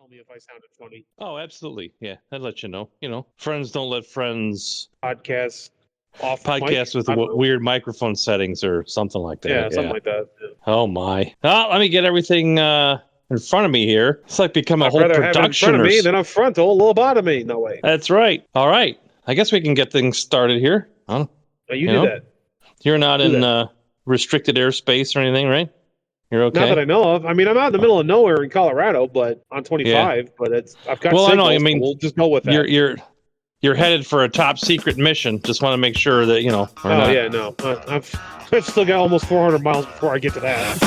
tell me if I sounded funny. Oh, absolutely. Yeah, I'd let you know. Friends don't let friends Podcast off podcast mic? with weird microphone settings or something like that. Yeah, something like that. Yeah. Oh my. Let me get everything in front of me here. It's like become a whole I'd rather have it in front production. of me than up frontal lobotomy. No way. That's right. All right. I guess we can get things started here. Oh, you do that. You're not in restricted airspace or anything, right? You're okay. Not that I know of. I mean, I'm out in the middle of nowhere in Colorado, but on 25. But I've got signals. I know. I mean, so we'll just go with that. You're headed for a top secret mission. Just want to make sure that no. I've still got almost 400 miles before I get to that.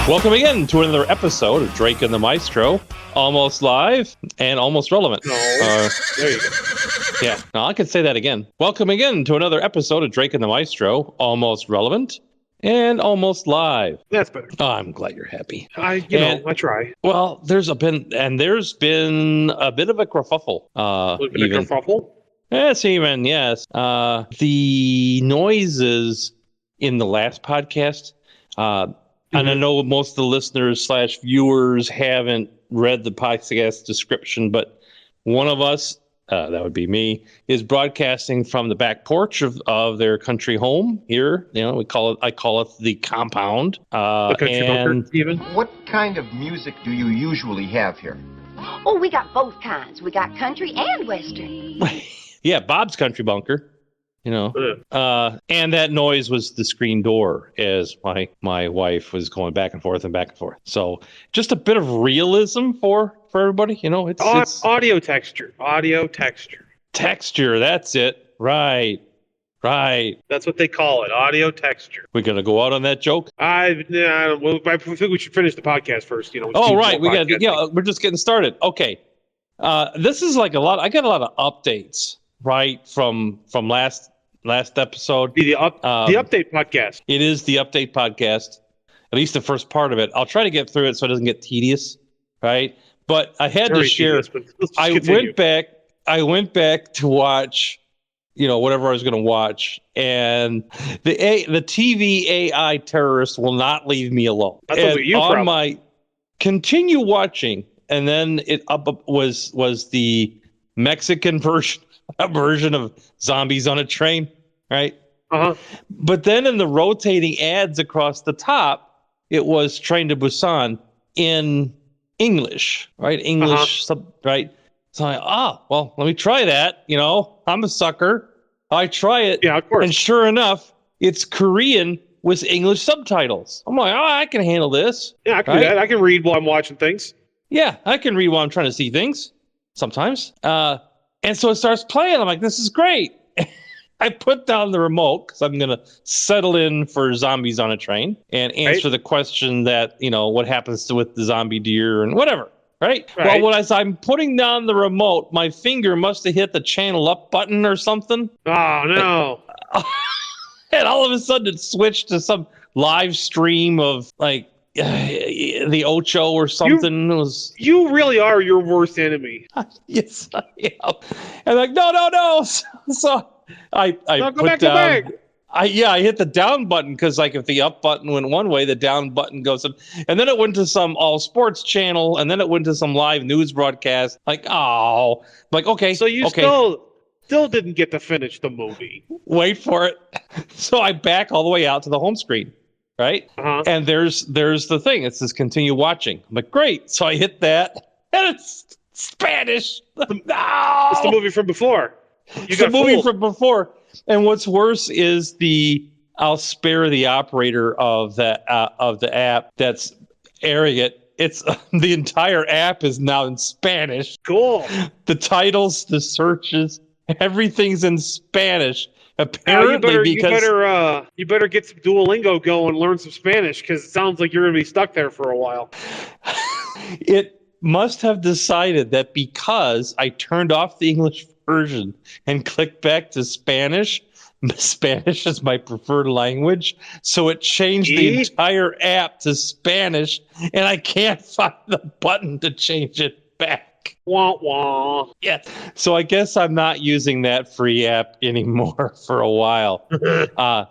Welcome again to another episode of Drake and the Maestro, almost live and almost relevant. No, there you go. Yeah, no, I could say that again. Welcome again to another episode of Drake and the Maestro, almost relevant and almost live. That's better. Oh, I'm glad you're happy. I try. Well, there's been a bit of a kerfuffle. A kerfuffle? Yes, even yes. The noises in the last podcast. And I know most of the listeners / viewers haven't read the podcast description, but one of us, that would be me, is broadcasting from the back porch of their country home here. I call it the compound. The country bunker, even. What kind of music do you usually have here? Oh, we got both kinds. We got country and western. Yeah, Bob's country bunker. And that noise was the screen door as my wife was going back and forth. So just a bit of realism for everybody. It's audio texture. Texture. That's it. Right. That's what they call it. Audio texture. We're gonna go out on that joke. I think we should finish the podcast first. Oh, right. We got. Yeah, we're just getting started. Okay. This is like a lot. I got a lot of updates. Right from last episode. The update podcast. It is the update podcast. At least the first part of it. I'll try to get through it so it doesn't get tedious, right? But I had to share. I went back to watch, whatever I was going to watch, and the TV AI terrorist will not leave me alone. That's you problem. My continue watching, and then it was the Mexican version of Zombies on a Train, right? But then in the rotating ads across the top, it was Train to Busan in English, right? Right? So let me try that. I'm a sucker. I try it. Yeah, of course. And sure enough, it's Korean with English subtitles. I'm like, I can handle this. Yeah, I can do that. I can read while I'm watching things. Yeah, I can read while I'm trying to see things sometimes. And so it starts playing. I'm like, this is great. I put down the remote because I'm going to settle in for Zombies on a Train and answer the question that, what happens with the zombie deer and whatever. Right? Well, as I'm putting down the remote, my finger must have hit the channel up button or something. Oh, no. And all of a sudden it switched to some live stream of like the Ocho or something. You really are your worst enemy. Yes, I am. And like, no. So I put down. I hit the down button because like if the up button went one way, the down button goes up, and then it went to some all sports channel, and then it went to some live news broadcast. Like, okay. So you still didn't get to finish the movie. Wait for it. So I back all the way out to the home screen. Right? And there's the thing. It says continue watching. I'm like, great. So I hit that, and it's Spanish. No! It's the movie from before. It's the movie from before. And what's worse is I'll spare the operator of the app that's airing it. It's the entire app is now in Spanish. Cool. The titles, the searches, everything's in Spanish. Apparently, you better get some Duolingo going and learn some Spanish because it sounds like you're going to be stuck there for a while. It must have decided that because I turned off the English version and clicked back to Spanish is my preferred language, so it changed the entire app to Spanish, and I can't find the button to change it back. Wah, wah. Yes. So I guess I'm not using that free app anymore for a while. I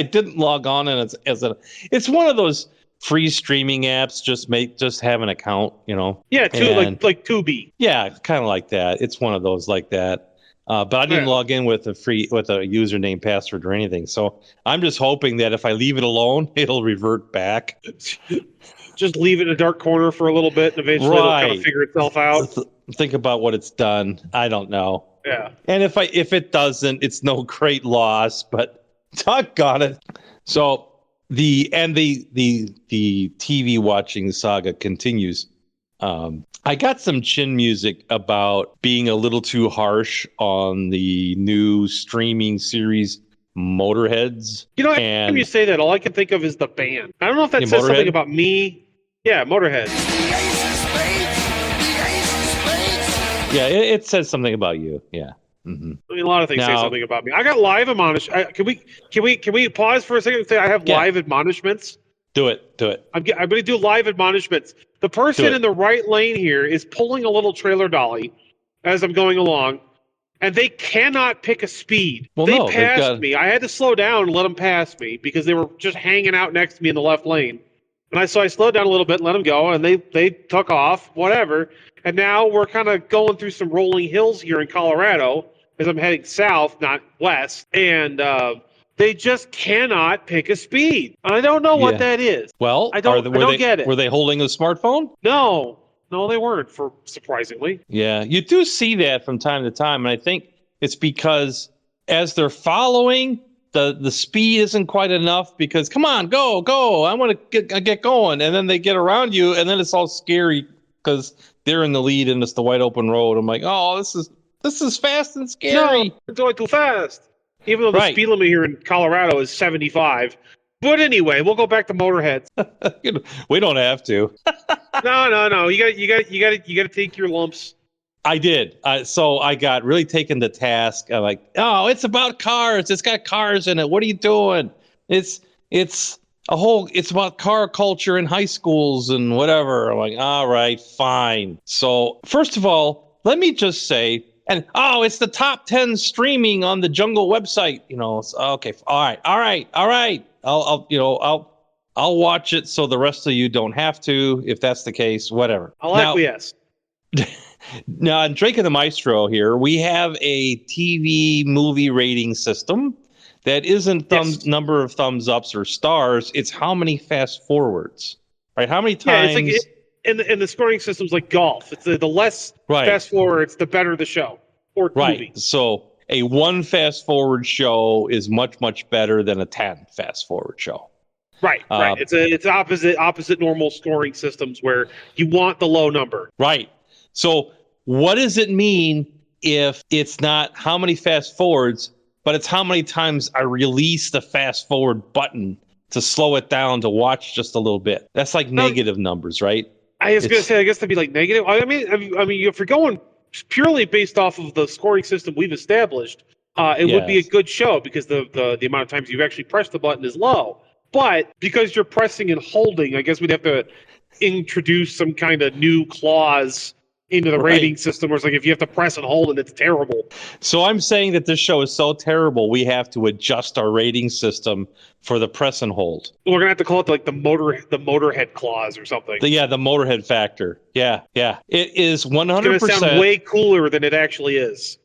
didn't log on, and it's one of those free streaming apps. Just have an account, Yeah, like Tubi. Yeah, kind of like that. It's one of those like that. But I didn't log in with a username, password, or anything. So I'm just hoping that if I leave it alone, it'll revert back. Just leave it in a dark corner for a little bit, and eventually it'll kind of figure itself out. Think about what it's done. I don't know. Yeah. And if it doesn't, it's no great loss. But doggone it. So the TV watching saga continues. I got some chin music about being a little too harsh on the new streaming series Motorheads. Every time you say that, all I can think of is the band. I don't know if that says something about me. Yeah, Motorhead. Yeah, it says something about you. Yeah. Mm-hmm. I mean, a lot of things say something about me. I got live admonishments. Can we pause for a second and say I have live admonishments? Do it. I'm going to do live admonishments. The person in the right lane here is pulling a little trailer dolly as I'm going along, and they cannot pick a speed. Well, they passed me. I had to slow down and let them pass me because they were just hanging out next to me in the left lane. And I slowed down a little bit and let them go, and they took off, whatever. And now we're kind of going through some rolling hills here in Colorado as I'm heading south, not west. And they just cannot pick a speed. I don't know what that is. Well, I don't get it. Were they holding a smartphone? No, they weren't, surprisingly. Yeah, you do see that from time to time, and I think it's because as they're following, the speed isn't quite enough because, come on, go, I want to get going, and then they get around you, and then it's all scary because they're in the lead and it's the wide open road. I'm like, oh, this is fast and scary. No, it's going too fast. Even though the speed limit here in Colorado is 75. But anyway, we'll go back to Motorheads. We don't have to. No. You got to take your lumps. I did. So I got really taken to task. I'm like, oh, it's about cars. It's got cars in it. What are you doing? It's about car culture in high schools and whatever. I'm like, all right, fine. So first of all, let me just say, it's the top 10 streaming on the Jungle website. Okay, all right. I'll watch it so the rest of you don't have to. If that's the case, whatever. I'll acquiesce. Now, on DrakeAndMaestro here, we have a TV movie rating system that isn't number of thumbs ups or stars. It's how many fast forwards, right? How many times? Yeah, it's like in the scoring system's like golf. It's the less fast forwards, the better the show or movie. So a 1 fast forward show is much, much better than a 10 fast forward show. Right. It's opposite normal scoring systems where you want the low number. Right. So what does it mean if it's not how many fast forwards, but it's how many times I release the fast forward button to slow it down to watch just a little bit? That's like negative numbers, right? I was going to say, I guess that'd be like negative. I mean, if you're going purely based off of the scoring system we've established, it would be a good show because the amount of times you've actually pressed the button is low. But because you're pressing and holding, I guess we'd have to introduce some kind of new clause into the rating system where it's like if you have to press and hold and it's terrible. So I'm saying that this show is so terrible we have to adjust our rating system for the press and hold. We're gonna have to call it like the Motorhead clause or something. The Motorhead factor. Yeah. It is 100%. It's gonna sound way cooler than it actually is.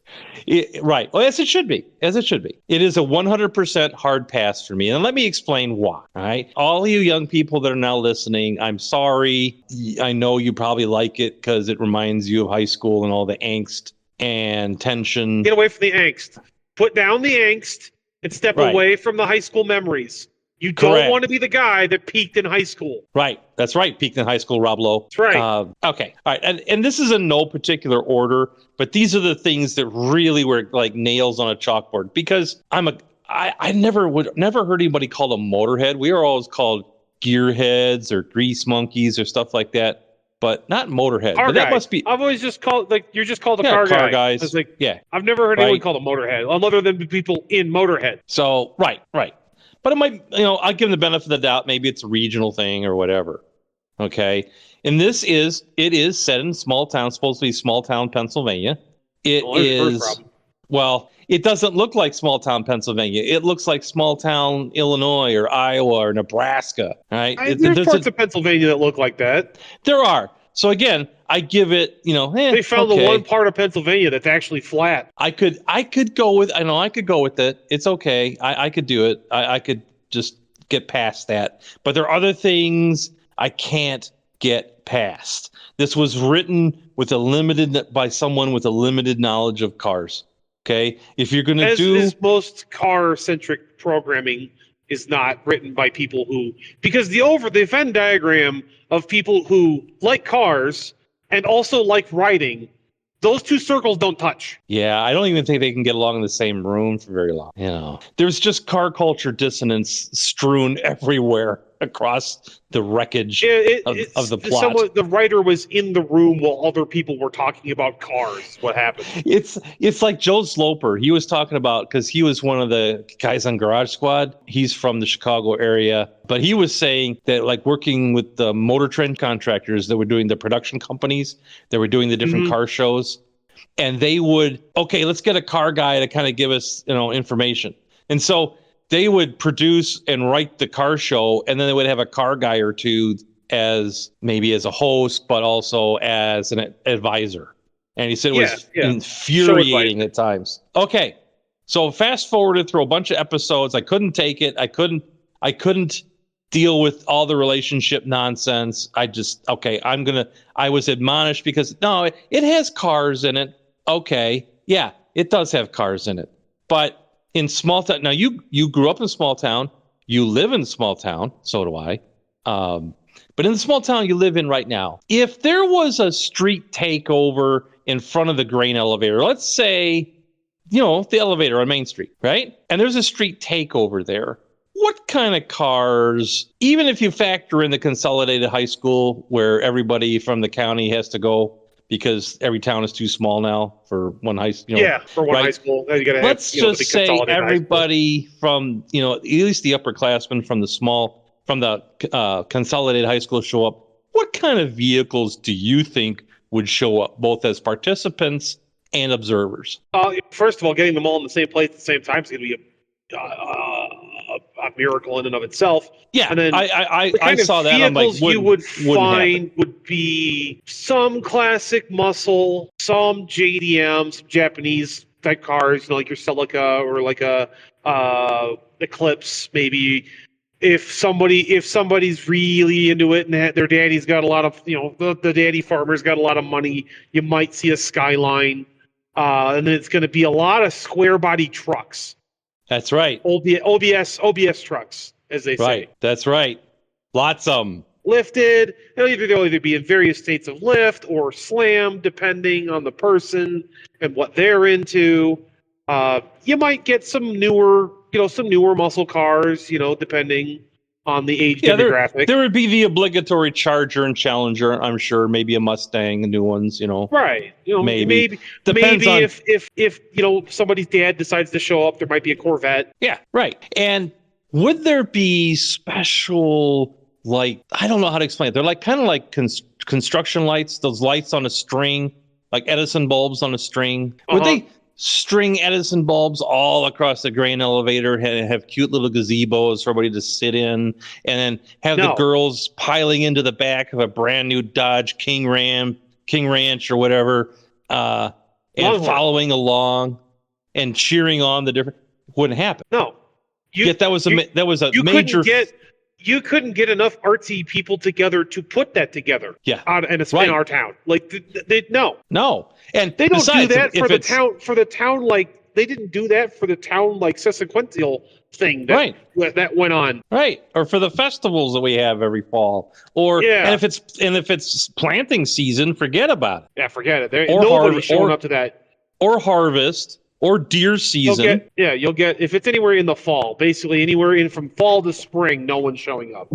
Right. Well, as it should be. It is a 100% hard pass for me. And let me explain why. All right. All you young people that are now listening, I'm sorry. I know you probably like it because it reminds you of high school and all the angst and tension. Get away from the angst. Put down the angst and step away from the high school memories. You don't want to be the guy that peaked in high school. Right. That's right. Peaked in high school, Rob Lowe. That's right. Okay. All right. And this is in no particular order, but these are the things that really were like nails on a chalkboard because I never heard anybody called a Motorhead. We were always called gearheads or grease monkeys or stuff like that, but not Motorhead. Car but guy. That must be. I've always just called you're just called a car guys. I was like, I've never heard anyone called a Motorhead other than people in Motorhead. So right. But it might, I'll give them the benefit of the doubt. Maybe it's a regional thing or whatever. Okay. And it is set in small town, supposed to be small town Pennsylvania. It is Well, it doesn't look like small town Pennsylvania. It looks like small town Illinois or Iowa or Nebraska. Right? There's parts of Pennsylvania that look like that. There are. So again, I give it, they found the one part of Pennsylvania that's actually flat. I could go with it. It's okay. I could do it. I could just get past that. But there are other things I can't get past. This was written by someone with a limited knowledge of cars. Okay? If you're going to as most car-centric programming is not written by people because the Venn diagram of people who like cars and also like writing, those two circles don't touch. Yeah, I don't even think they can get along in the same room for very long. There's just car culture dissonance strewn everywhere across the wreckage of the plot. The writer was in the room while other people were talking about cars. What happened? It's like Joe Sloper. He was talking about, because he was one of the guys on Garage Squad. He's from the Chicago area, but he was saying that, like, working with the Motor Trend contractors that were doing the production companies, that were doing the different car shows, and they would, let's get a car guy to kind of give us, information. And so they would produce and write the car show, and then they would have a car guy or two as a host, but also as an advisor. And he said it was infuriating at times. Okay, so fast forwarded through a bunch of episodes. I couldn't take it. I couldn't deal with all the relationship nonsense. I was admonished because, no, it has cars in it. Okay, yeah, it does have cars in it. But in small town, now you grew up in small town, you live in small town, so do I. But in the small town you live in right now, if there was a street takeover in front of the grain elevator, let's say, the elevator on Main Street, right? And there's a street takeover there. What kind of cars, even if you factor in the consolidated high school where everybody from the county has to go, because every town is too small now for one high school. For one high school. Let's just say everybody from, at least the upperclassmen from the consolidated high school show up. What kind of vehicles do you think would show up, both as participants and observers? First of all, getting them all in the same place at the same time is going to be a miracle in and of itself. Yeah, and then I saw that. Vehicles you would find would be some classic muscle, some JDM, some Japanese type cars, like your Celica or like a Eclipse, maybe. If somebody's really into it and their daddy's got a lot of, the daddy farmer's got a lot of money, you might see a Skyline, and then it's going to be a lot of square body trucks. That's right. OBS trucks, as they say. Right. That's right. Lots of them. Lifted. They'll either be in various states of lift or slam, depending on the person and what they're into. You might get some newer muscle cars, depending on the age demographic. There would be the obligatory Charger and Challenger, I'm sure. Maybe a Mustang, the new ones, Right. Maybe if somebody's dad decides to show up, there might be a Corvette. Yeah, right. And would there be special, I don't know how to explain it. They're kind of like construction lights, those lights on a string, like Edison bulbs on a string. Would they string Edison bulbs all across the grain elevator and have cute little gazebos for everybody to sit in, and then have the girls piling into the back of a brand new Dodge King Ranch or whatever, and following along and cheering on the different? Wouldn't happen. No. Yet that was a major. You couldn't get enough artsy people together to put that together. Yeah, in our town. No, and they don't do that for the town. For the town, they didn't do that for the town, sequential thing that went on. Right, or for the festivals that we have every fall, and if it's planting season, forget about it. Yeah, forget it. Nobody's showing up to that. Or harvest. Or deer season. You'll get, if it's anywhere in the fall, basically anywhere in from fall to spring, no one's showing up.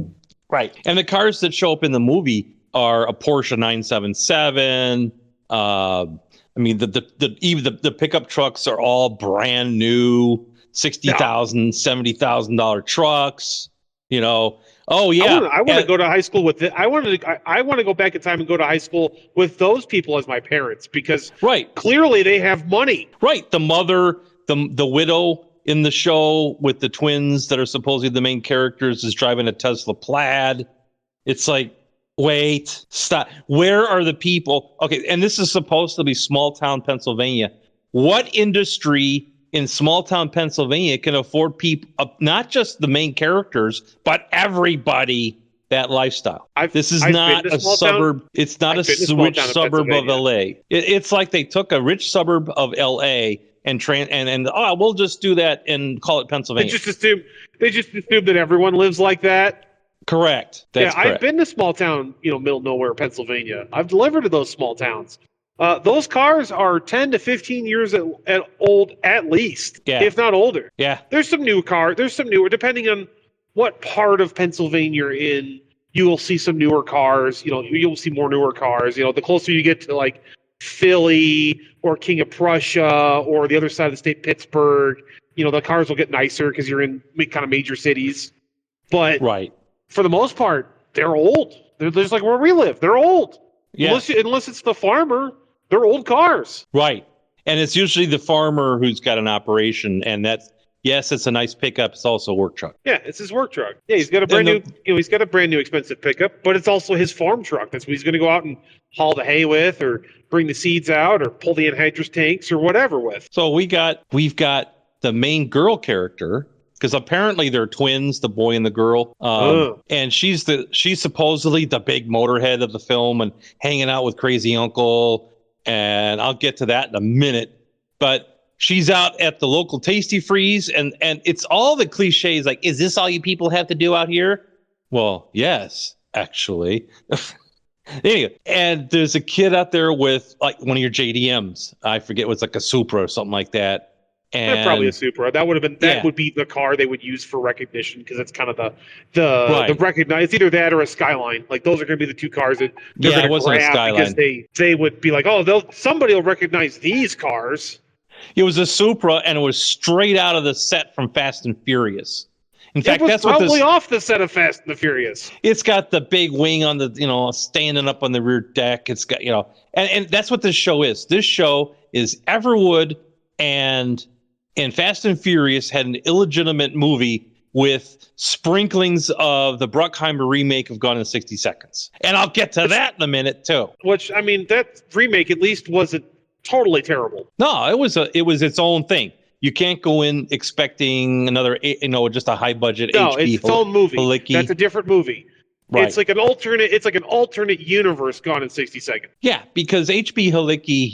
Right. And the cars that show up in the movie are a Porsche 977. The pickup trucks are all brand new, $60,000, $70,000 trucks. Oh yeah, I want to go to high school with it. I want to go back in time and go to high school with those people as my parents, because clearly they have money. Right, the mother, the widow in the show with the twins that are supposedly the main characters is driving a Tesla Plaid. It's like, wait, stop. Where are the people? Okay, and this is supposed to be small town Pennsylvania. What industry in small town Pennsylvania can afford people, not just the main characters, but everybody that lifestyle? This is not a suburb. It's not a rich suburb of LA. It's like they took a rich suburb of LA and we'll just do that and call it Pennsylvania. They just assume that everyone lives like that. Correct. That's correct. I've been to small town, middle nowhere Pennsylvania. I've delivered to those small towns. Those cars are 10 to 15 years old at least, if not older. Yeah. There's some new cars. There's some newer, depending on what part of Pennsylvania you're in. You will see some newer cars. You'll see more newer cars. The closer you get to like Philly or King of Prussia or the other side of the state, Pittsburgh, the cars will get nicer because you're in kind of major cities. But for the most part, they're old. They're just like where we live. They're old. Yeah. Unless it's the farmer, they're old cars. Right. And it's usually the farmer who's got an operation, and yes, it's a nice pickup. It's also a work truck. Yeah, it's his work truck. Yeah, he's got a brand new expensive pickup, but it's also his farm truck. That's what he's going to go out and haul the hay with, or bring the seeds out, or pull the anhydrous tanks, or whatever with. So we've got the main girl character, because apparently they're twins, the boy and the girl. And she's supposedly the big Motorhead of the film and hanging out with crazy uncle. And I'll get to that in a minute. But she's out at the local Tasty Freeze, and it's all the cliches like, is this all you people have to do out here? Well, yes, actually. Anyway, and there's a kid out there with like one of your JDMs. I forget, what's like a Supra or something like that. And probably a Supra. That would be the car they would use for recognition, because it's kind of the recognize. It's either that or a Skyline. Like those are going to be the two cars that they're going to grab, because they would be like, somebody will recognize these cars. It was a Supra, and it was straight out of the set from Fast and Furious. In fact, that's probably off the set of Fast and the Furious. It's got the big wing on the, standing up on the rear deck. It's got, and that's what this show is. This show is Everwood and Fast and Furious had an illegitimate movie with sprinklings of the Bruckheimer remake of Gone in 60 Seconds. And I'll get to that in a minute, too. Which, that remake at least wasn't totally terrible. No, it was its own thing. You can't go in expecting another, just a high-budget No, it's its own movie. Halicki. That's a different movie. Right. It's like an alternate universe Gone in 60 Seconds. Yeah, because H.B. Halicki,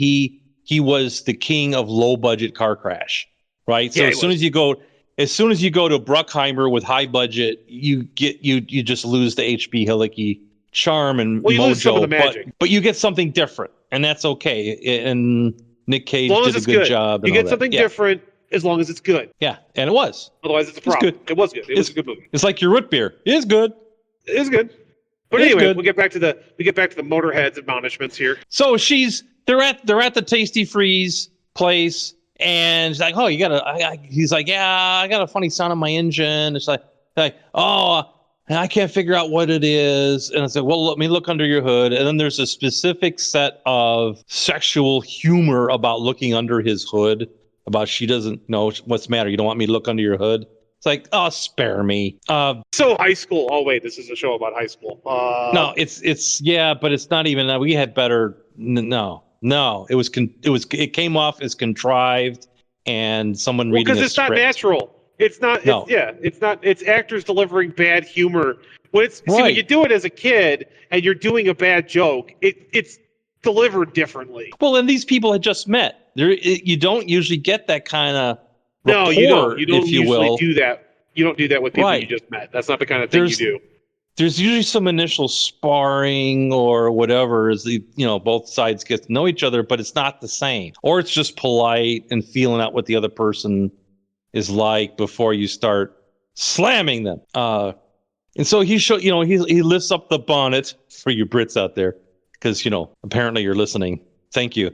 he was the king of low-budget car crash. Right. So as soon as you go to Bruckheimer with high budget, you just lose the HB Halicki charm and you mojo, lose some of the magic. But you get something different, and that's okay. And Nick Cage did a good job. You get something different as long as it's good. Yeah, and it was. Otherwise, it's a problem. It was good. It was a good movie. It's like your root beer. It is good. It is good. But anyway, we get back to the Motorhead's admonishments here. So they're at the Tasty Freeze place. And she's like, oh, he's like, yeah, I got a funny sound on my engine. It's like, oh, I can't figure out what it is. And I said, well, let me look under your hood. And then there's a specific set of sexual humor about looking under his hood, about she doesn't know what's the matter. You don't want me to look under your hood? It's like, oh, spare me. So high school. Oh, wait, this is a show about high school. No, but it's not even, we had better, No, it came off as contrived, and someone reading a script. Because it's not natural. It's not. No. It's not. It's actors delivering bad humor. When you do it as a kid and you're doing a bad joke, it's delivered differently. Well, and these people had just met. You don't usually get that kind of rapport, you don't usually do that. You don't do that with people you just met. That's not the kind of thing you do. There's usually some initial sparring or whatever as both sides get to know each other, but it's not the same. Or it's just polite and feeling out what the other person is like before you start slamming them. And so he lifts up the bonnet for you Brits out there, because apparently you're listening. Thank you.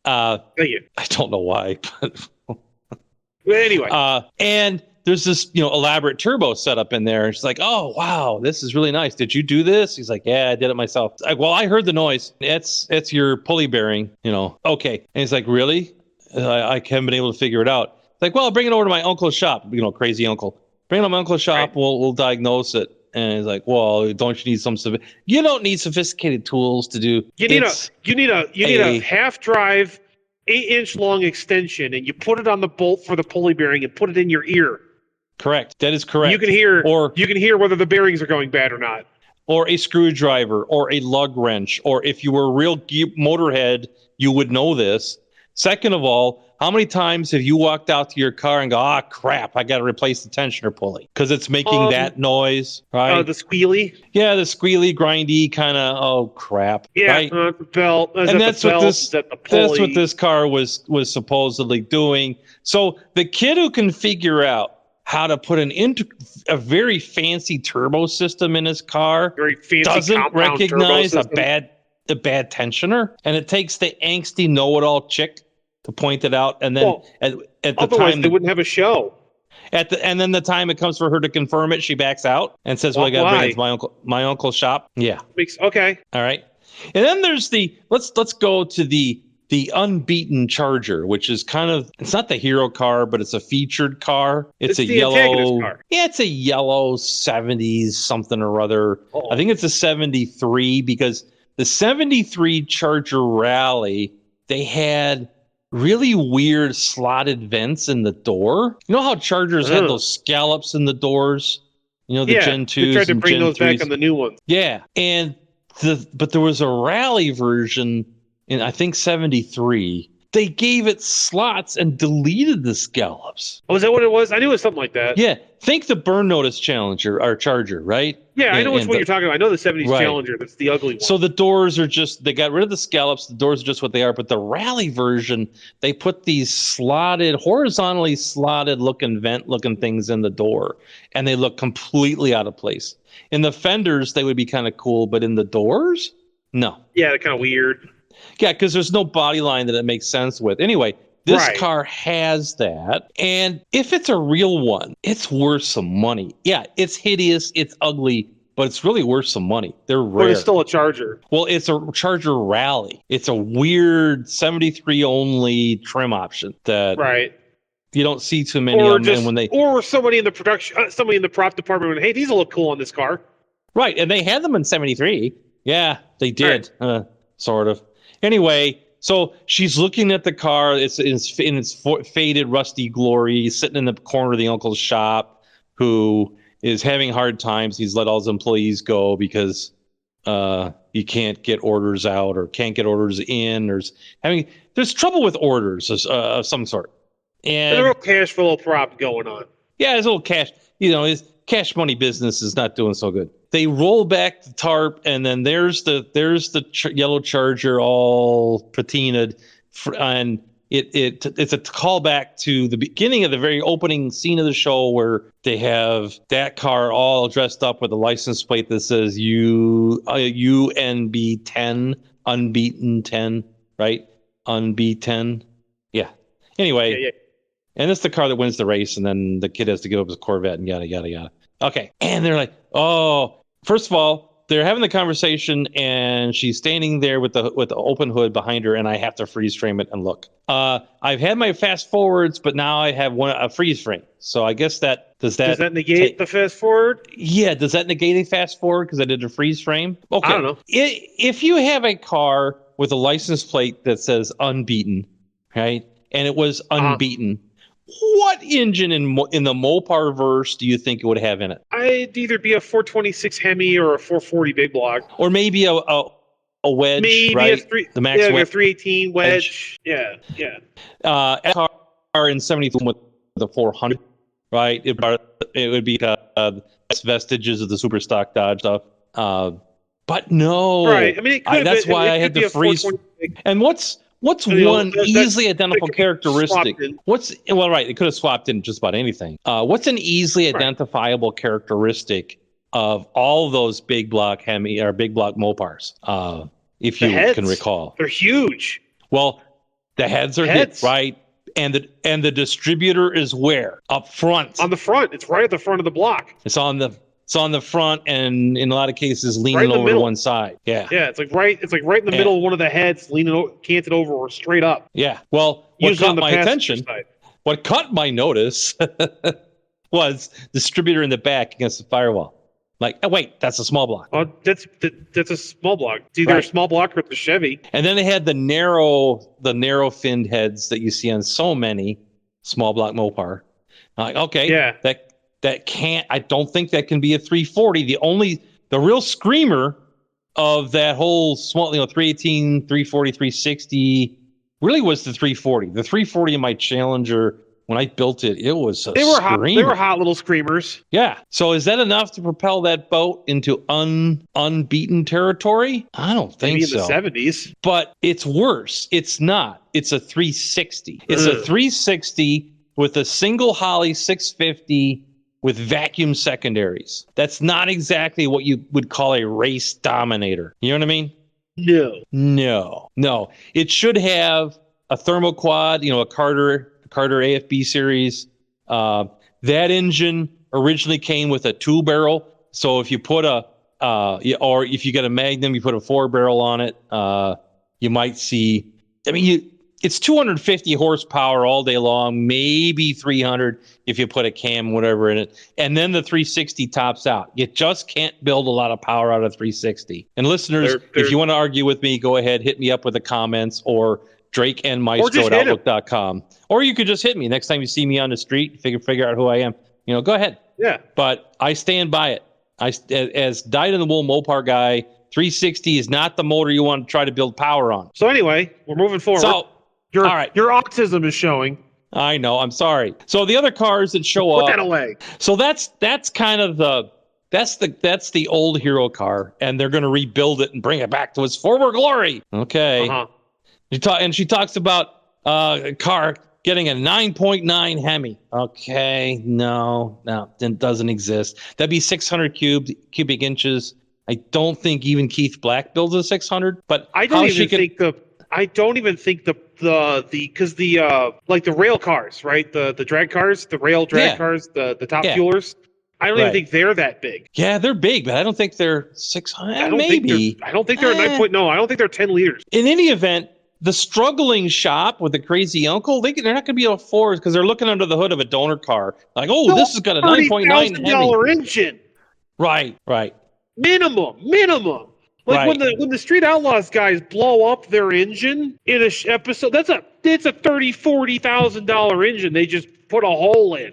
Thank you. I don't know why, but anyway. And there's this, elaborate turbo setup in there. It's like, oh, wow, this is really nice. Did you do this? He's like, yeah, I did it myself. It's like, well, I heard the noise. It's your pulley bearing, Okay. And he's like, really? I haven't been able to figure it out. It's like, well, bring it over to my uncle's shop. Crazy uncle. Bring it to my uncle's shop. Right. We'll diagnose it. And he's like, well, don't you need you don't need sophisticated tools to do. You need a half drive, 8-inch long extension, and you put it on the bolt for the pulley bearing and put it in your ear. Correct. That is correct. You can hear whether the bearings are going bad or not. Or a screwdriver, or a lug wrench, or if you were a real Motorhead, you would know this. Second of all, how many times have you walked out to your car and go, crap, I got to replace the tensioner pulley because it's making that noise, right? The squealy? Yeah, the squealy, grindy kind of, oh, crap. Yeah, right? The belt. And that's what this car was supposedly doing. So the kid who can figure out how to put a very fancy turbo system in his car doesn't recognize a bad tensioner, and it takes the angsty know-it-all chick to point it out, and then at the time they wouldn't have a show. And then the time it comes for her to confirm it, she backs out and says, "Well, I got to bring it to my uncle's shop." Yeah. Okay. All right. And then there's let's go to the unbeaten Charger, which is it's not the hero car, but it's a featured car. It's a yellow car. Yeah, it's a yellow 70s something or other. Uh-oh. I think it's a 73 because the 73 Charger Rally, they had really weird slotted vents in the door. You know how Chargers had those scallops in the doors? The Gen 2s. They tried to bring those back on the new ones. Yeah. But there was a Rally version in, I think, 73. They gave it slots and deleted the scallops. Oh, is that what it was? I knew it was something like that. Yeah. Think the Burn Notice Challenger or Charger, right? Yeah, I know which one you're talking about. I know the 70s Challenger. That's the ugly one. So the doors are they got rid of the scallops. The doors are just what they are. But the Rally version, they put these horizontally slotted looking things in the door. And they look completely out of place. In the fenders, they would be kind of cool. But in the doors, no. Yeah, they're kind of weird. Yeah, because there's no body line that it makes sense with. Anyway, this car has that. And if it's a real one, it's worth some money. Yeah, it's hideous. It's ugly. But it's really worth some money. They're rare. But it's still a Charger. Well, it's a Charger Rally. It's a weird 73 only trim option that you don't see too many of them. Or somebody in the somebody in the prop department went, hey, these will look cool on this car. Right, and they had them in 73. Yeah, they did, sort of. Anyway, so she's looking at the car. It's in its faded, rusty glory, sitting in the corner of the uncle's shop, who is having hard times. He's let all his employees go because you can't get orders out or can't get orders in. There's trouble with orders of some sort. And there's a real cash flow prop going on. Yeah, there's a little cash. His cash money business is not doing so good. They roll back the tarp, and then there's the yellow Charger all patinaed, and it's a callback to the beginning of the very opening scene of the show where they have that car all dressed up with a license plate that says UNB 10, unbeaten 10, right? Unbeaten. Yeah. Anyway. Yeah. And it's the car that wins the race, and then the kid has to give up his Corvette and yada, yada, yada. Okay. And they're like, first of all, they're having the conversation, and she's standing there with the open hood behind her, and I have to freeze frame it and look. I've had my fast forwards, but now I have a freeze frame. So I guess does that negate the fast forward? Yeah. Does that negate a fast forward because I did a freeze frame? Okay. I don't know. If you have a car with a license plate that says unbeaten, right, and it was unbeaten. What engine in the Mopar verse do you think it would have in it? I'd either be a 426 Hemi or a 440 big block, or maybe a wedge, maybe right? The max wedge. A 318 wedge. Yeah. Car in 73 with the 400, right? It would be vestiges of the super stock Dodge stuff. But no, right? I mean, that's why I had to freeze. And what's one easily identifiable characteristic? It could have swapped in just about anything. What's an easily identifiable characteristic of all those big block Hemi or big block Mopars? If you can recall, they're huge. Well, the heads are hit, right? And the distributor is where? Up front. On the front. It's right at the front of the block. It's on the front, and in a lot of cases leaning over to one side. Yeah. Yeah, it's like right in the middle of one of the heads, canted over or straight up. Yeah. Well, what caught my attention, what caught my notice was distributor in the back against the firewall. Like, oh wait, that's a small block. Oh, that's a small block. It's either a small block or it's a Chevy. And then they had the narrow finned heads that you see on so many small block Mopar. Like, okay, yeah, that can't. I don't think that can be a 340. The real screamer of that whole small, 318, 340, 360 really was the 340. The 340 in my Challenger. When I built it, it was they were hot little screamers. Yeah. So is that enough to propel that boat into unbeaten territory? I don't think so. Maybe in the 70s. But it's worse. It's not. It's a 360. It's a 360 with a single Holly 650 with vacuum secondaries. That's not exactly what you would call a race dominator. You know what I mean? No. It should have a thermoquad, a Carter AFB series. That engine originally came with a 2-barrel. So if you put or if you get a Magnum, you put a 4-barrel on it, you might see, it's 250 horsepower all day long, maybe 300 if you put a cam, whatever in it. And then the 360 tops out. You just can't build a lot of power out of 360. And listeners, if you want to argue with me, go ahead, hit me up with the comments or DrakeAndMaestro at Outlook.com. Or you could just hit me next time you see me on the street, figure out who I am. Go ahead. Yeah. But I stand by it. As dyed-in-the-wool Mopar guy, 360 is not the motor you want to try to build power on. So anyway, we're moving forward. So, your autism is showing. I know. I'm sorry. So the other cars that show up. Put that away. So that's kind of that's the old hero car, and they're going to rebuild it and bring it back to its former glory. Okay. Uh-huh. She talks about a car getting a 9.9 Hemi. Okay, no, it doesn't exist. That'd be 600 cubic inches. I don't think even Keith Black builds a 600. But I don't even think the rail cars, right? The drag cars, the rail drag cars, the top fuelers. I don't even think they're that big. Yeah, they're big, but I don't think they're 600. I don't think they're 9. No, I don't think they're 10 liters. In any event, the struggling shop with the crazy uncle, they're not going to be able to afford because they're looking under the hood of a donor car. Like, this has got a 9.9 Hemi engine. Right. Minimum. Like when the Street Outlaws guys blow up their engine in a episode, it's a $30,000-$40,000 engine. They just put a hole in.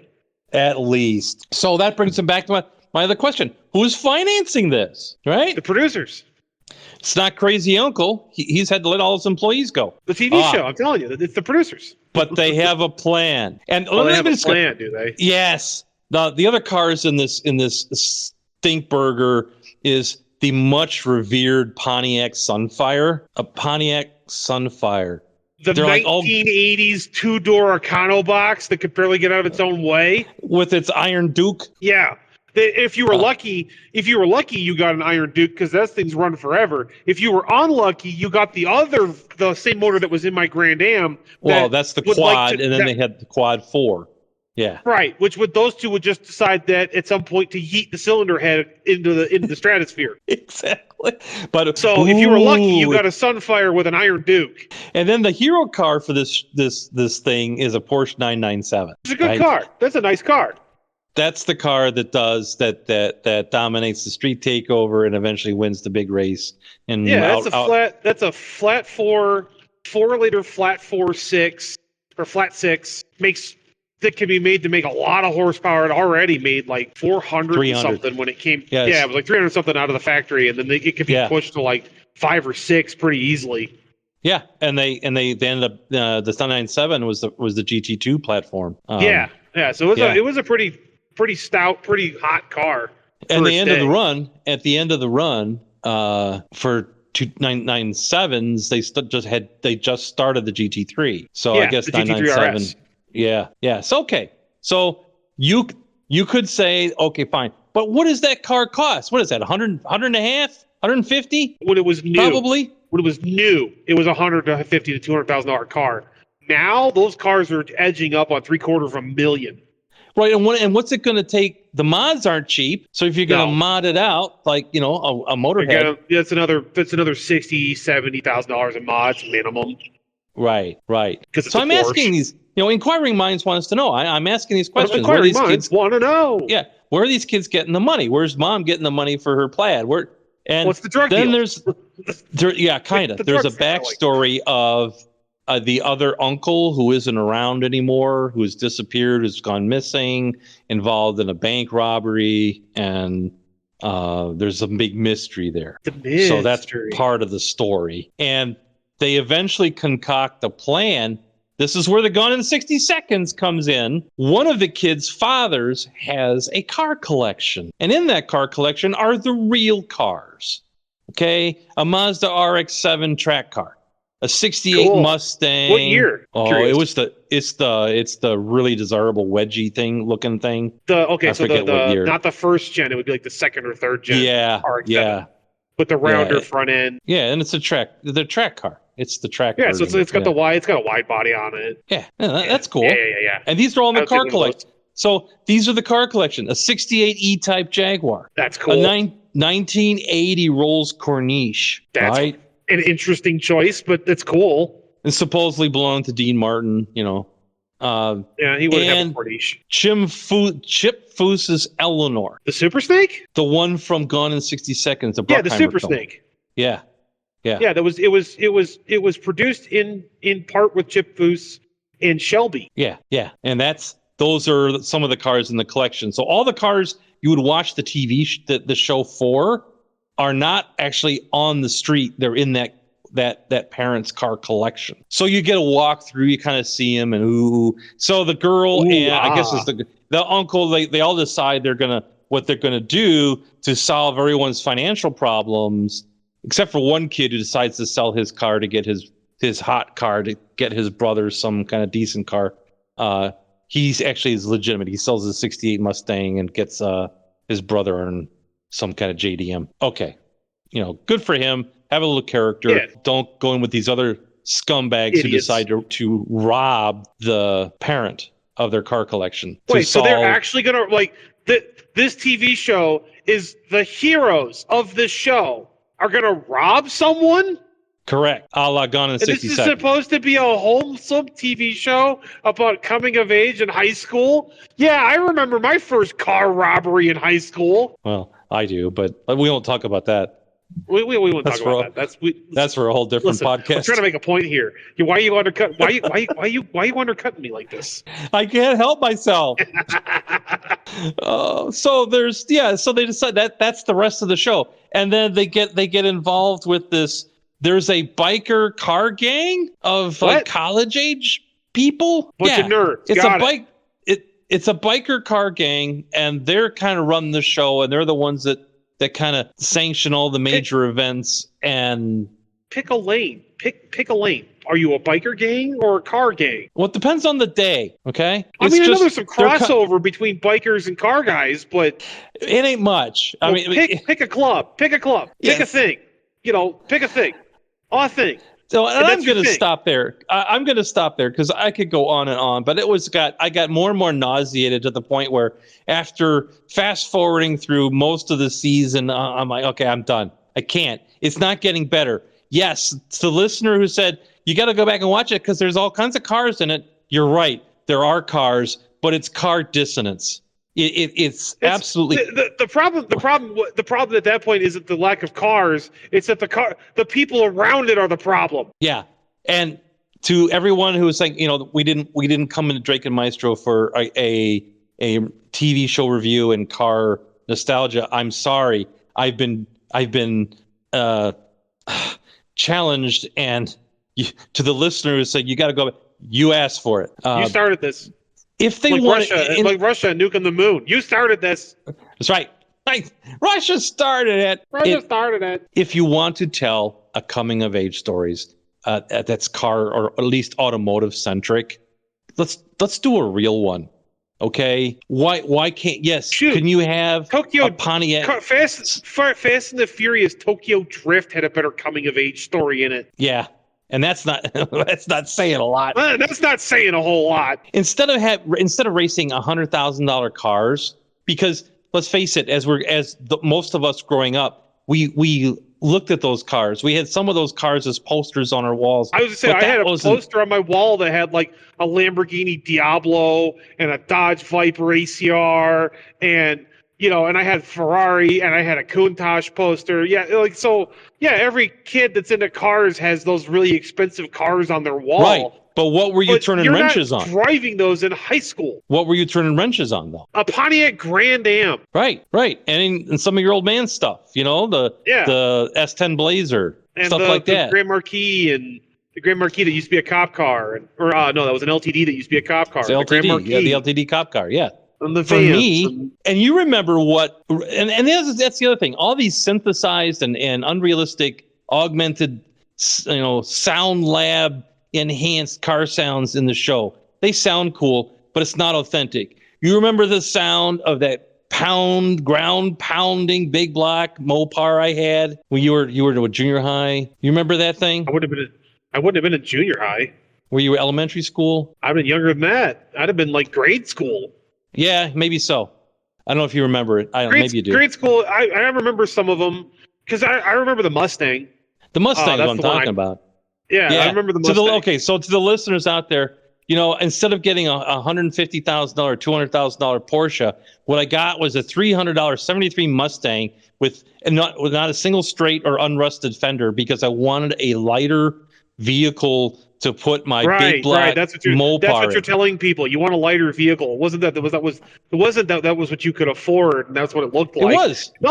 At least. So that brings them back to my other question: who's financing this? Right? The producers. It's not Crazy Uncle. He's had to let all his employees go. The TV show, I'm telling you, it's the producers. But they have a plan. And they have a plan, do they? Yes. The other cars in this Stinkburger is the much revered Pontiac Sunfire. A Pontiac Sunfire. The 1980s two-door Econo box that could barely get out of its own way. With its Iron Duke. Yeah. If you were lucky, you got an Iron Duke because that thing's run forever. If you were unlucky, you got the same motor that was in my Grand Am. Well, that's the quad, and then they had the quad 4. Yeah. Right. Those two would just decide that at some point to yeet the cylinder head into the stratosphere. Exactly. But if you were lucky, you got a Sunfire with an Iron Duke. And then the hero car for this thing is a Porsche 997. It's a good car. That's a nice car. That's the car that does that dominates the street takeover and eventually wins the big race. And that's a flat 4-liter flat 4.6 or flat 6 that can be made to make a lot of horsepower. It already made like 400 something when it came. Yes. Yeah, it was like 300 something out of the factory, and then it could be pushed to like 5 or 6 pretty easily. Yeah, and they ended up the 997 was the GT2 platform. Yeah. So it was a pretty stout, pretty hot car. And the end of the run, for 997s, they just started the GT3. So I guess 997. Yeah. So okay. So you could say, okay, fine. But what does that car cost? What is that? 100 and a half? 150? When it was new. Probably. When it was new, it was $150,000 to $200,000 car. Now those cars are edging up on $750,000. Right, and what's it going to take? The mods aren't cheap, so if you're going to mod it out, like a Motorhead, that's another $60,000-$70,000 in mods minimum. Right. So I'm asking these, inquiring minds want us to know. I'm asking these questions. Inquiring minds want to know. Yeah, where are these kids getting the money? Where's mom getting the money for her plaid? What's the drug then deal? kind of. There's a backstory of the other uncle who isn't around anymore, who's disappeared, who's gone missing, involved in a bank robbery, and there's a big mystery there. So that's part of the story. And they eventually concoct a plan. This is where the Gone in 60 Seconds comes in. One of the kids' fathers has a car collection. And in that car collection are the real cars. Okay? A Mazda RX-7 track car. A 68 Mustang. What year? Oh, Curious. it's the really desirable wedgie looking thing. Not the first gen, it would be like the second or third gen. Yeah. With the rounder front end. Yeah, and it's the track car. It's the track. Yeah, so it's got it's got a wide body on it. Yeah, that's cool. Yeah. And these are all in the car collection. So these are the car collection. A 68 E-Type Jaguar. That's cool. A 1980 Rolls Corniche. That's right? An interesting choice, but it's cool. It supposedly belonged to Dean Martin, he would have a Corniche. Chip Foose's Eleanor. The Super Snake? The one from Gone in 60 Seconds. The Super Snake. Yeah. It was produced in part with Chip Foose and Shelby. Yeah. And those are some of the cars in the collection. So all the cars you would watch the TV the show for are not actually on the street. They're in that parent's car collection. So you get a walk through, you kind of see them, and So the girl I guess it's the uncle, they all decide what they're gonna do to solve everyone's financial problems, except for one kid who decides to sell his car to get his hot car to get his brother some kind of decent car. He's actually is legitimate. He sells his 68 Mustang and gets his brother in some kind of JDM. Okay. Good for him. Have a little character. Yeah. Don't go in with these other scumbags who decide to rob the parent of their car collection. Wait, so they're actually going to, this TV show is the heroes of this show are going to rob someone? Correct. A la Gone in 60 Seconds. This is supposed to be a wholesome TV show about coming of age in high school? Yeah, I remember my first car robbery in high school. Well, I do, but we won't talk about that. We won't talk about that. That's for a whole different podcast. I'm trying to make a point here. Why are you undercutting? Why you undercutting me like this? I can't help myself. So they decide that's the rest of the show, and then they get involved with this. There's a biker car gang of college age people. Bunch of nerds. It's a biker car gang, and they're kind of running the show, and they're the ones that kind of sanction all the major events. And pick a lane. Pick a lane. Are you a biker gang or a car gang? Well, it depends on the day. Okay. I know there's some crossover between bikers and car guys, but it ain't much. Pick a club. Pick a club. Pick a thing. Pick a thing. A thing. So I'm going to stop there. I'm going to stop there because I could go on and on, but I got more and more nauseated to the point where after fast forwarding through most of the season, I'm like, okay, I'm done. I can't. It's not getting better. Yes, it's the listener who said, you got to go back and watch it because there's all kinds of cars in it. You're right. There are cars, but it's car dissonance. It's absolutely the problem. The problem at that point isn't the lack of cars. It's that the people around it are the problem. Yeah, and to everyone who was saying, we didn't come into Drake and Maestro for a TV show review and car nostalgia. I'm sorry. I've been challenged, and to the listener who said you got to go. You asked for it. You started this. If they want Russia nuking the moon, you started this. That's right. Russia started it. If you want to tell a coming of age stories that's car or at least automotive centric, let's do a real one. Okay? Why can't? Yes. Shoot. Can you have Tokyo a Pontiac? Fast and the Furious Tokyo Drift had a better coming of age story in it. Yeah. And that's not saying a lot. That's not saying a whole lot. Instead of racing $100,000 cars, because let's face it, most of us growing up, we looked at those cars. We had some of those cars as posters on our walls. I was going to say, I had a poster on my wall that had like a Lamborghini Diablo and a Dodge Viper ACR and, and I had Ferrari and I had a Countach poster. Yeah. Every kid that's into cars has those really expensive cars on their wall. Right. But what were you turning wrenches on? Driving those in high school. What were you turning wrenches on, though? A Pontiac Grand Am. Right. And in some of your old man stuff, the S10 Blazer, and stuff like that. The Grand Marquis and the Grand Marquis that used to be a cop car. That was an LTD that used to be a cop car. The Grand Marquis. Yeah, the LTD cop car, yeah. And the For me, and you remember what, and that's the other thing, all these synthesized and unrealistic, augmented, sound lab, enhanced car sounds in the show. They sound cool, but it's not authentic. You remember the sound of that ground pounding big block Mopar I had when you were to a junior high? You remember that thing? I wouldn't have been in junior high. Were you elementary school? I've been younger than that. I'd have been like grade school. Yeah, maybe so. I don't know if you remember it. Maybe you do. Grade school, I remember some of them because I remember the Mustang. The Mustang is what I'm talking about. Yeah, I remember the Mustang. So to the listeners out there, instead of getting a $150,000, $200,000 Porsche, what I got was a $300 '73 Mustang with not a single straight or unrusted fender because I wanted a lighter vehicle to put my big black Mopar. That's what you're telling people. You want a lighter vehicle. It wasn't that was what you could afford, and that's what it looked like. It was. It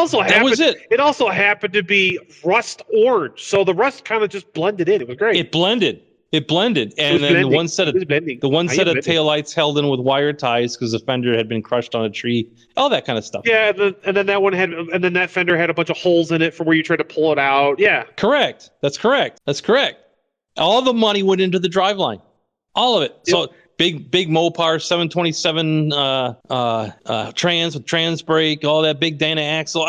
also happened to be rust orange, so the rust kind of just blended in. It was great. It blended, and then the one set of taillights held in with wire ties because the fender had been crushed on a tree. All that kind of stuff. Yeah, and then that fender had a bunch of holes in it for where you tried to pull it out. Yeah. Correct. That's correct. All the money went into the driveline. All of it. Yep. So big Mopar 727 trans with trans brake, all that big Dana axle,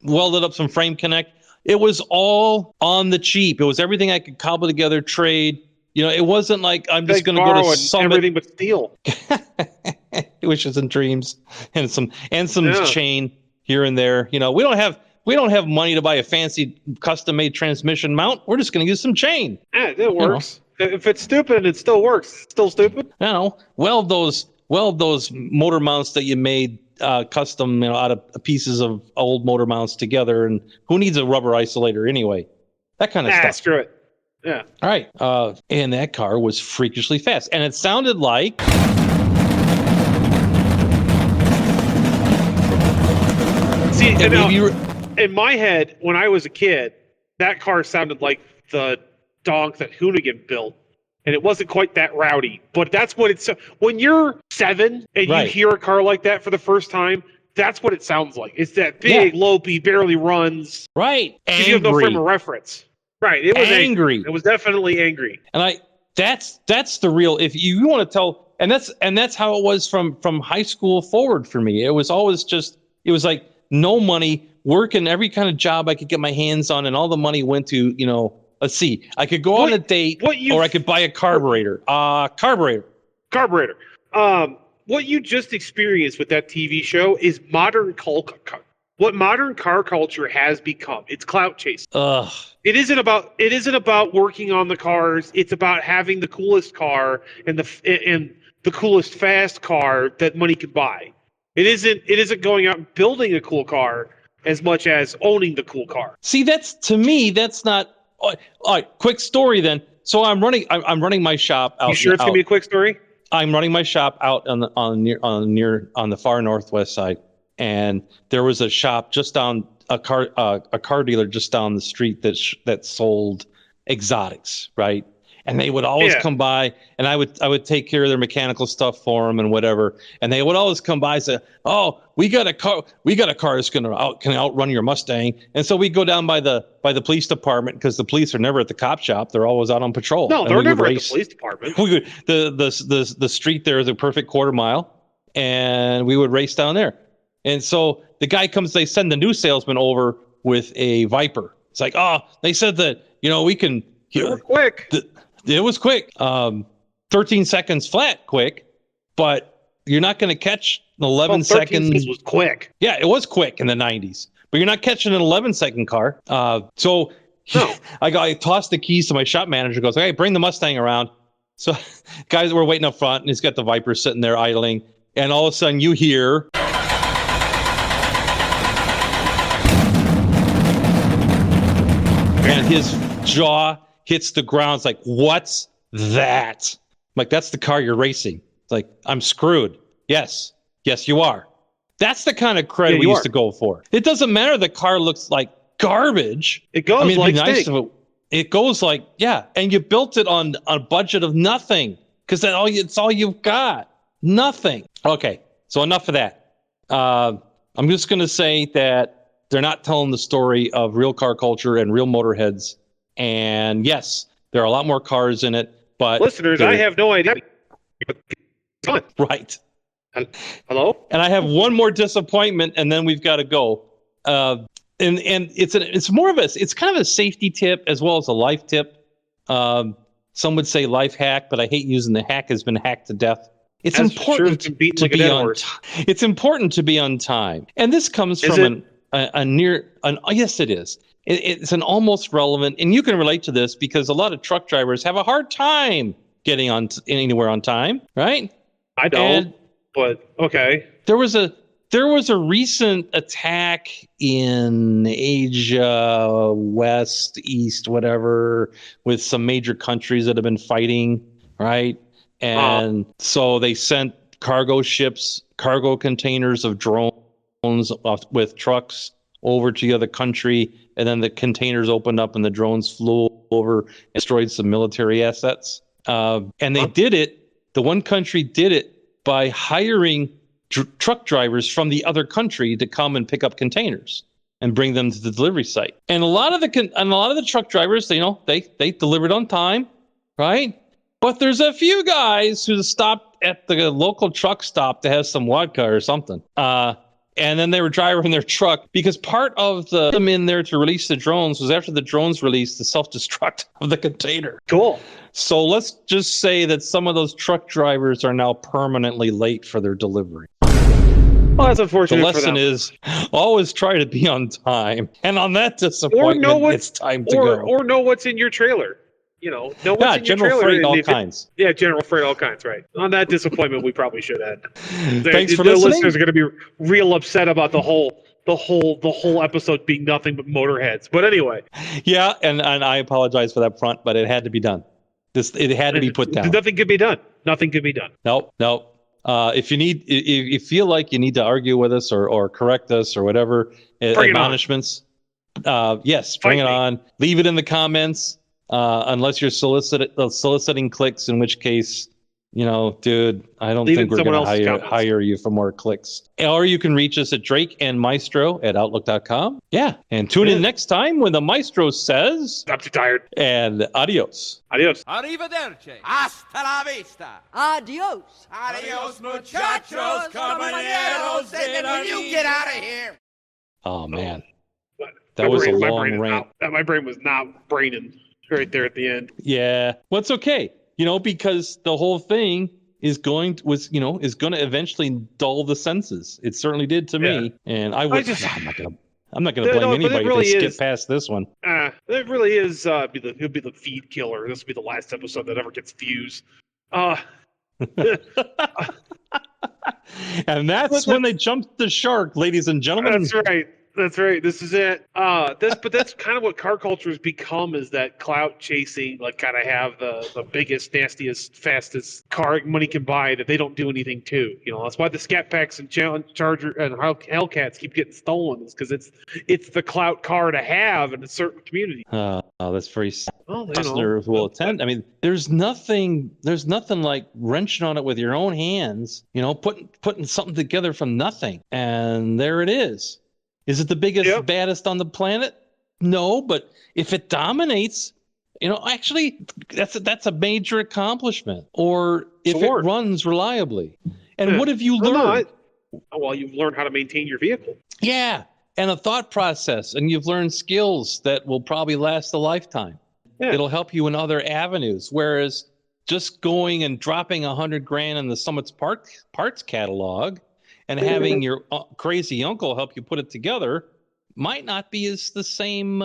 welded up some frame connect. It was all on the cheap. It was everything I could cobble together, trade. It wasn't like I'm just going to go to Summit. Everything but steel. Wishes and dreams and some chain here and there. We don't have money to buy a fancy custom-made transmission mount. We're just going to use some chain. Yeah, it works. If it's stupid, it still works. It's still stupid. Weld those motor mounts that you made custom, out of pieces of old motor mounts together. And who needs a rubber isolator anyway? That kind of stuff. Screw it. Yeah. All right. And that car was freakishly fast, and it sounded like. See, in my head, when I was a kid, that car sounded like the donk that Hoonigan built. And it wasn't quite that rowdy. But that's what it's... When you're 7 and you hear a car like that for the first time, that's what it sounds like. It's that big, lopey, barely runs. Right. Angry. You have no frame of reference. Right. It was angry. It was definitely angry. And that's the real... If you want to tell... And that's how it was from high school forward for me. It was always just... It was like no money, working every kind of job I could get my hands on, and all the money went to, let's see, I could go on a date, or I could buy a carburetor. Carburetor. What you just experienced with that TV show is what modern car culture has become. It's clout chasing. It isn't about working on the cars. It's about having the coolest car and the coolest fast car that money can buy. It isn't going out and building a cool car as much as owning the cool car. See, to me, that's not. All right, quick story then. So I'm running my shop out. You sure it's gonna be a quick story? I'm running my shop out on the far northwest side, and there was a shop just down a car dealer just down the street that sold exotics, right? And they would always come by, and I would take care of their mechanical stuff for them and whatever. And they would always come by and say, "Oh, we got a car that's can outrun your Mustang." And so we go down by the police department, because the police are never at the cop shop; they're always out on patrol. No, they're never at the police department. The street there is a perfect quarter mile, and we would race down there. And so the guy comes, they send the new salesman over with a Viper. It's like, oh, they said that we can You were quick. It was quick. 13 seconds flat quick, but you're not going to catch an 11 seconds. Was quick. Yeah, it was quick in the 90s, but you're not catching an 11-second car. So I tossed the keys to my shop manager. Goes, hey, bring the Mustang around. So guys were waiting up front, and he's got the Viper sitting there idling, and all of a sudden you hear. And his jaw hits the ground. It's like, what's that? I'm like, that's the car you're racing. It's like, I'm screwed. Yes, you are. That's the kind of credit we used to go for. It doesn't matter the car looks like garbage. It goes like nice it goes like, yeah, and you built it on a budget of nothing because it's all you've got. Nothing. Okay, so enough of that. I'm just going to say that they're not telling the story of real car culture and real Motorheads. And yes, there are a lot more cars in it, but listeners, I have no idea. Right. Hello? And I have one more disappointment, and then we've got to go. And it's more of it's kind of a safety tip as well as a life tip. Some would say life hack, but I hate using the hack has been hacked to death. It's important to be on. It's important to be on time, and this comes from yes, it is. It's an almost relevant, and you can relate to this because a lot of truck drivers have a hard time getting on anywhere on time, right? I don't, but okay. There was a recent attack in Asia, West, East, whatever, with some major countries that have been fighting, right? And so they sent cargo ships, cargo containers of drones with trucks over to the other country, and then the containers opened up and the drones flew over and destroyed some military assets. And they did it, the one country did it by hiring truck drivers from the other country to come and pick up containers and bring them to the delivery site. And a lot of the truck drivers, they delivered on time, right? But there's a few guys who stopped at the local truck stop to have some vodka or something. And then they were driving their truck because part of them in there to release the drones was after the drones released the self-destruct of the container. Cool. So let's just say that some of those truck drivers are now permanently late for their delivery. Well, that's unfortunate. The lesson is always try to be on time. And on that disappointment, it's time to go. Or know what's in your trailer. Know what's in your general trailer. Freight, all kinds. General freight, all kinds, right. On that disappointment, we probably should end. Thanks for listening. The listening. listeners are going to be real upset about the whole episode being nothing but Motorheads. But anyway. Yeah, and I apologize for that front, but it had to be done. It had to be put down. Nothing could be done. Nope. If you feel like you need to argue with us or correct us or whatever, admonishments, yes, bring it on. Leave it in the comments. Unless you're soliciting clicks, in which case, dude, I don't think we're going to hire you for more clicks. Or you can reach us at DrakeAndMaestro@outlook.com. Yeah, and tune in next time when the Maestro says, "I'm too tired." And adios. Adios. Arrivederci. Hasta la vista. Adios. Adios, muchachos, caballeros. Will you get out of here? Oh man, that was a long rant. My brain was not braining. Right there at the end. Yeah. Well, it's okay. Because the whole thing is going to eventually dull the senses. It certainly did to me. And I'm not gonna blame anybody if they skip past this one. It really is he'll be the feed killer. This will be the last episode that ever gets views. And that's when they jumped the shark, ladies and gentlemen. That's right. This is it. But that's kind of what car culture has become, is that clout chasing, like kind of have the biggest, nastiest, fastest car money can buy that they don't do anything to. That's why the Scat Packs and Charger and Hellcats keep getting stolen, is because it's the clout car to have in a certain community. That's very sad. Listeners will attend. I mean, there's nothing like wrenching on it with your own hands, putting something together from nothing. And there it is. Is it the biggest, baddest on the planet? No, but if it dominates, actually, that's a major accomplishment. Or if it runs reliably. And what have you learned? Well, you've learned how to maintain your vehicle. Yeah, and a thought process, and you've learned skills that will probably last a lifetime. It'll help you in other avenues. Whereas just going and dropping $100,000 in the Summit's parts catalog and having your crazy uncle help you put it together might not be of the same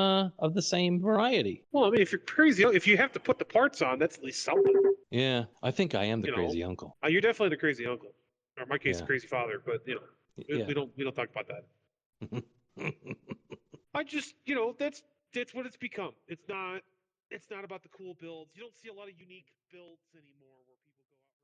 variety. Well, I mean, if you're crazy, if you have to put the parts on, that's at least something. Yeah, I think I am the crazy uncle. You're definitely the crazy uncle, or in my case, the crazy father. But we don't talk about that. I just, that's what it's become. It's not about the cool builds. You don't see a lot of unique builds anymore where people go out.